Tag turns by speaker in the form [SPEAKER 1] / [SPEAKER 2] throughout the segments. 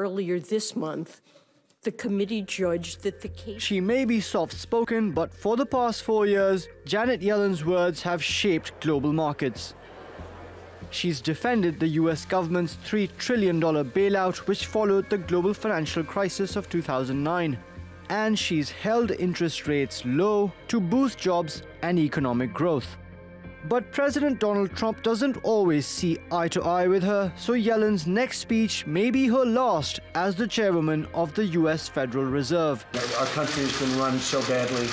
[SPEAKER 1] earlier this month, the committee judged that the case...
[SPEAKER 2] She may be soft-spoken, but for the past 4 years, Janet Yellen's words have shaped global markets. She's defended the US government's $3 trillion bailout, which followed the global financial crisis of 2009. And she's held interest rates low to boost jobs and economic growth. But President Donald Trump doesn't always see eye to eye with her, so Yellen's next speech may be her last as the chairwoman of the US Federal Reserve.
[SPEAKER 3] Our country has been run so badly.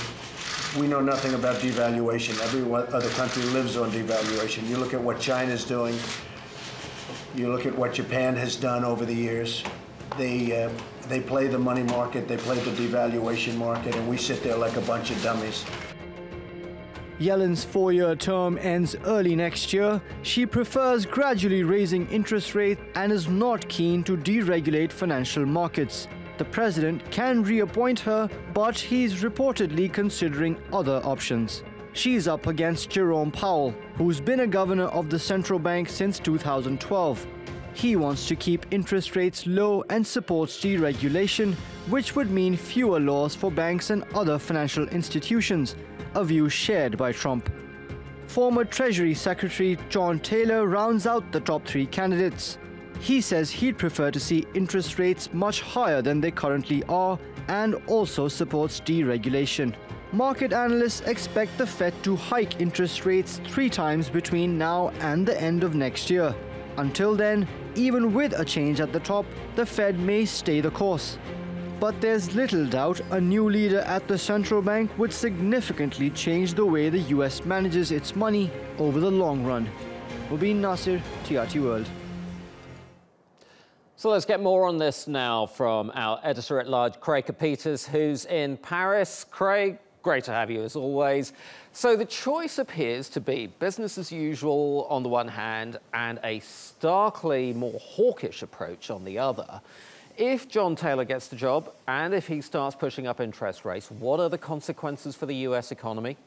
[SPEAKER 3] We know nothing about devaluation. Every other country lives on devaluation. You look at what China's doing. You look at what Japan has done over the years. They play the money market, they play the devaluation market, and we sit there like a bunch of dummies.
[SPEAKER 2] Yellen's 4-year term ends early next year. She prefers gradually raising interest rates and is not keen to deregulate financial markets. The president can reappoint her, but he's reportedly considering other options. She's up against Jerome Powell, who's been a governor of the central bank since 2012. He wants to keep interest rates low and supports deregulation, which would mean fewer laws for banks and other financial institutions, a view shared by Trump. Former Treasury Secretary John Taylor rounds out the top 3 candidates. He says he'd prefer to see interest rates much higher than they currently are and also supports deregulation. Market analysts expect the Fed to hike interest rates 3 times between now and the end of next year. Until then, even with a change at the top, the Fed may stay the course. But there's little doubt a new leader at the central bank would significantly change the way the US manages its money over the long run. Mobin Nasir, TRT World.
[SPEAKER 4] So let's get more on this now from our editor-at-large Craig Copetas, who's in Paris. Craig, great to have you as always. So the choice appears to be business as usual on the one hand and a starkly more hawkish approach on the other. If John Taylor gets the job and if he starts pushing up interest rates, what are the consequences for the US economy?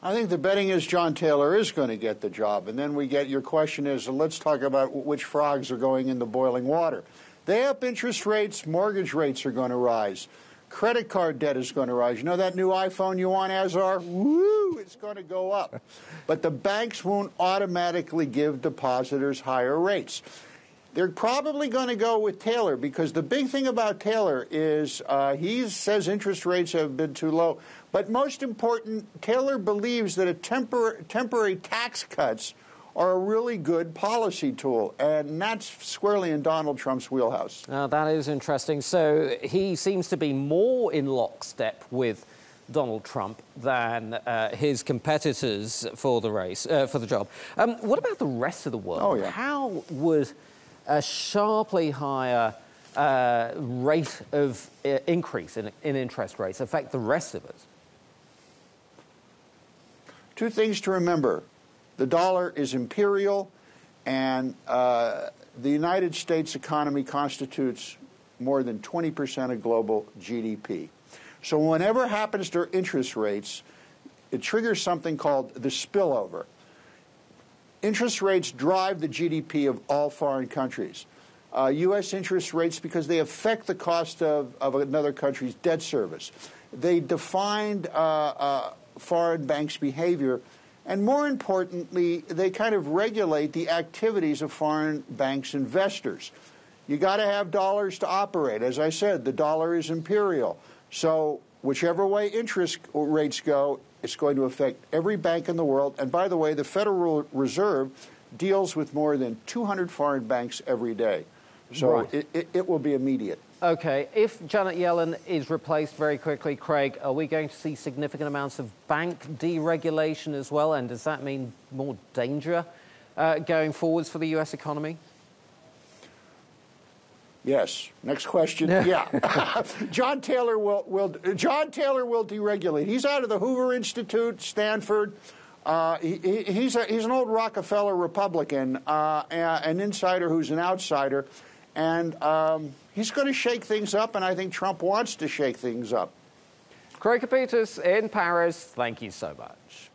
[SPEAKER 5] I think the betting is John Taylor is going to get the job. And then we get your question is, let's talk about which frogs are going into boiling water. They up interest rates, mortgage rates are going to rise. Credit card debt is going to rise. You know that new iPhone you want, Azar? Woo! It's going to go up. But the banks won't automatically give depositors higher rates. They're probably going to go with Taylor because the big thing about Taylor is he says interest rates have been too low. But most important, Taylor believes that temporary tax cuts are a really good policy tool, and that's squarely in Donald Trump's wheelhouse.
[SPEAKER 4] That is interesting. So he seems to be more in lockstep with Donald Trump than his competitors for the race, for the job. What about the rest of the world?
[SPEAKER 5] Oh, yeah.
[SPEAKER 4] How would a sharply higher rate of increase in interest rates affect the rest of us?
[SPEAKER 5] 2 things to remember. The dollar is imperial, and the United States economy constitutes more than 20% of global GDP. So whenever happens to interest rates, it triggers something called the spillover. Interest rates drive the GDP of all foreign countries. U.S. interest rates, because they affect the cost of another country's debt service. They defined foreign banks' behavior, and more importantly, they kind of regulate the activities of foreign banks' investors. You got to have dollars to operate. As I said, the dollar is imperial. So whichever way interest rates go, it's going to affect every bank in the world. And by the way, the Federal Reserve deals with more than 200 foreign banks every day. So right. it will be immediate.
[SPEAKER 4] Okay, if Janet Yellen is replaced very quickly, Craig, are we going to see significant amounts of bank deregulation as well? And does that mean more danger going forwards for the US economy?
[SPEAKER 5] Yes. Next question. Yeah. John Taylor will deregulate. He's out of the Hoover Institute, Stanford. He's an old Rockefeller Republican, an insider who's an outsider. And he's going to shake things up, and I think Trump wants to shake things up.
[SPEAKER 4] Craig Copetas in Paris, thank you so much.